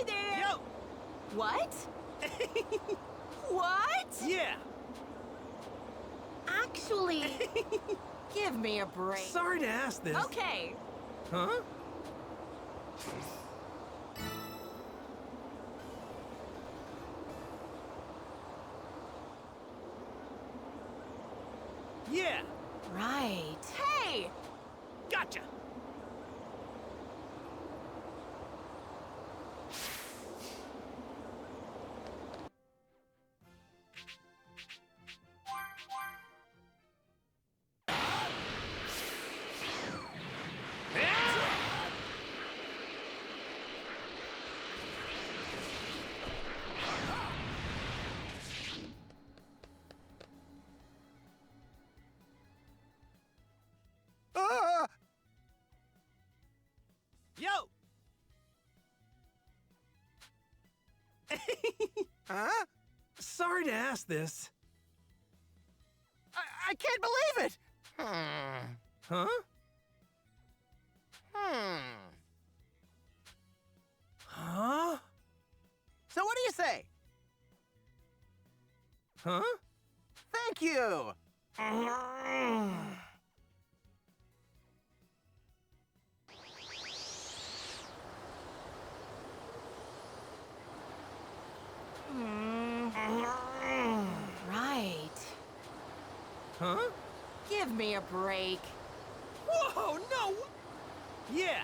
Hi there! Yo! What? What? Yeah! Actually, give me a break. Sorry to ask this. Okay. Huh? Yeah! Right. Hey! Gotcha! Ah! Yo! Huh? Sorry to ask this. I can't believe it! Huh? Huh? So what do you say? Huh? Thank you! Right. Huh? Give me a break. Whoa, no! Yeah!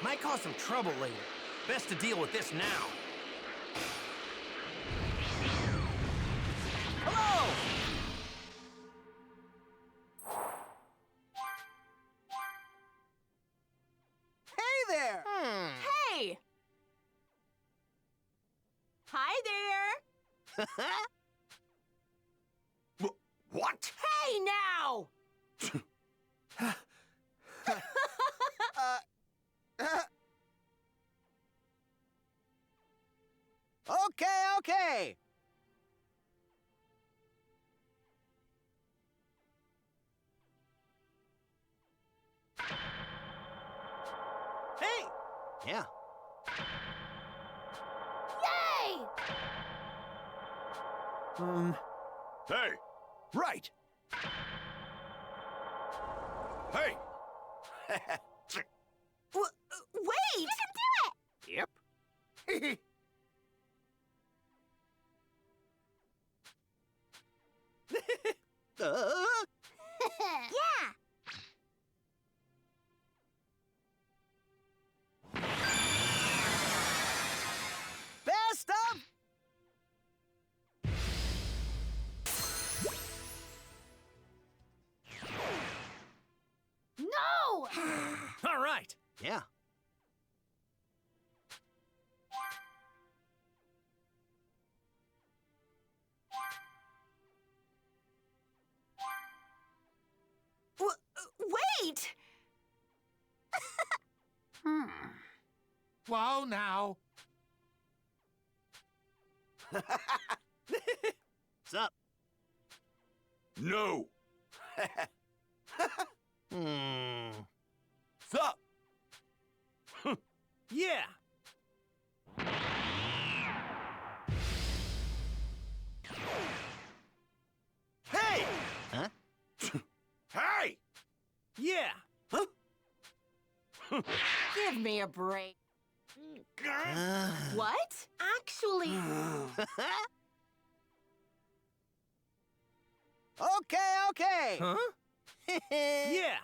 Might cause some trouble later. Best to deal with this now. Hello! Hey there! Hey! Hi there! What? Hey now! Okay. Hey! Yeah. Yay! Hey! Right. Hey! Wait! You can do it! Yep. Yeah! Best of... No! All right! Yeah. Wait! Whoa, now! What's up? No! Sup? Yeah! Hey! Huh? Hey! Yeah! Huh? Give me a break. What? Actually... Okay. Huh? Yeah!